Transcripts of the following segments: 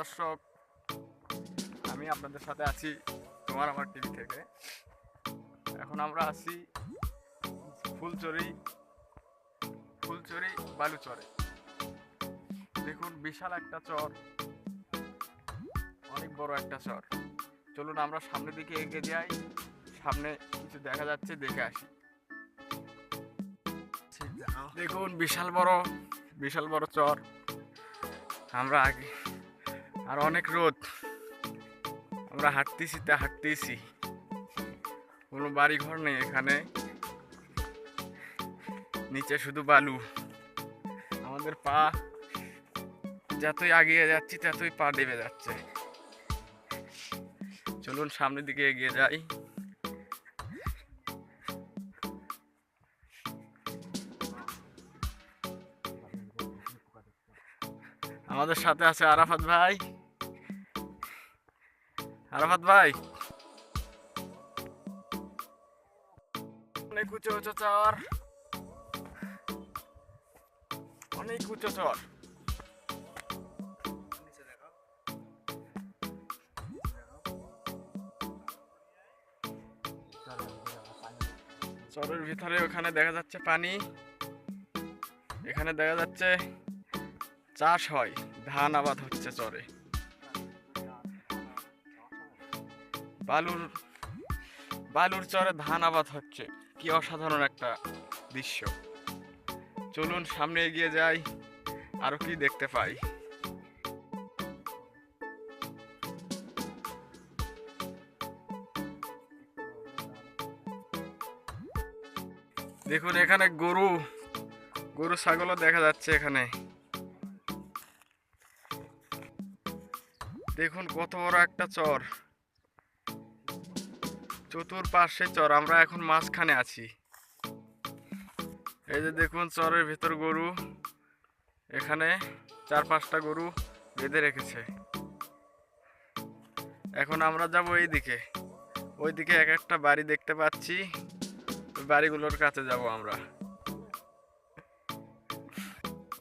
দর্শক, আমি আপনাদের সাথে আছি তোমার আমার টিভি থেকে। এখন আমরা আছি ফুলচুরি বালুচরে। দেখুন বিশাল একটা চর, অনেক বড় একটা চর। চলুন আমরা সামনের দিকে এগিয়ে যাই, সামনে কিছু দেখা যাচ্ছে, দেখে আসি। দেখুন বিশাল বড় চর। আমরা আগে আর অনেক রোদ, আমরা হাঁটতেছি, কোনো বাড়ি ঘর নেই এখানে, নিচে শুধু বালু। আমাদের পা যতই এগিয়ে যাচ্ছি ততই পা ডেবে যাচ্ছে। চলুন সামনের দিকে এগিয়ে যাই। আমাদের সাথে আছে আরাফাত ভাই। অনেক উঁচু চর, অনেক উঁচু চর। চরের ভিতরে ওখানে দেখা যাচ্ছে পানি, এখানে দেখা যাচ্ছে চাষ হয়, ধান আবাদ হচ্ছে চরে। বালুর চরে ধান আবাদ হচ্ছে, কি অসাধারণ একটা দৃশ্য। চলুন সামনে এগিয়ে যাই, আরো কি দেখতে পাই। দেখুন এখানে গরু ছাগলও দেখা যাচ্ছে এখানে। দেখুন কত বড় একটা চর, চতুর্পাশে চর, আমরা এখন মাঝখানে আছি। এই যে দেখুন চরের ভেতর গরু, এখানে 4-5টা গরু বেঁধে রেখেছে। এখন আমরা যাব ওইদিকে এক একটা বাড়ি দেখতে পাচ্ছি, ওই বাড়িগুলোর কাছে যাব আমরা।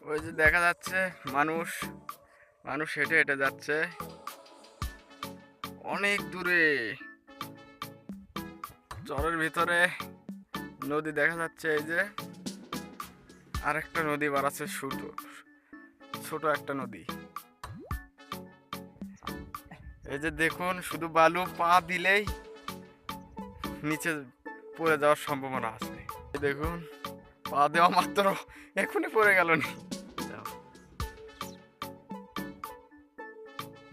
ওই যে দেখা যাচ্ছে মানুষ হেঁটে হেঁটে যাচ্ছে অনেক দূরে। চরের ভিতরে নদী দেখা যাচ্ছে, এই যে আরেকটা নদী বাড়াচ্ছে, ছোট একটা নদী। এই যে দেখুন শুধু বালু, পা দিলেই নিচে পড়ে যাওয়ার সম্ভাবনা আছে। দেখুন পা দেওয়া মাত্র এখনই পড়ে গেল নি।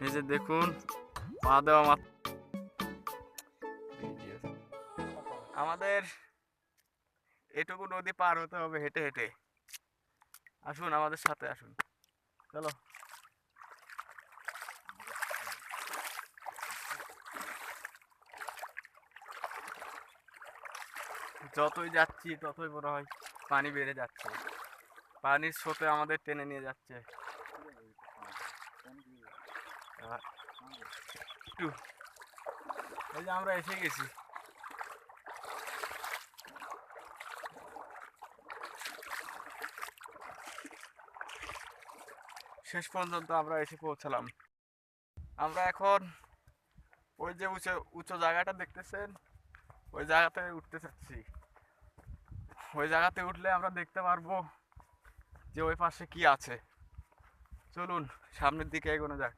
এই যে দেখুন পা দেওয়া মাত্র। আমাদের এটুকু নদী পার হতে হবে হেঁটে হেঁটে। আসুন আমাদের সাথে আসুন, চলো। যতই যাচ্ছি ততই মনে হয় পানি বেড়ে যাচ্ছে, পানির স্রোতে আমাদের টেনে নিয়ে যাচ্ছে। এই যে আমরা এসে গেছি। শেষ পর্যন্ত আমরা এসে পৌঁছালাম। আমরা এখন ওই যে উঁচু জায়গাটা দেখতেছেন, ওই জায়গাতে উঠতে চাচ্ছি। ওই জায়গাতে উঠলে আমরা দেখতে পারবো যে ওই পাশে কি আছে। চলুন সামনের দিকে এগোনো যাক।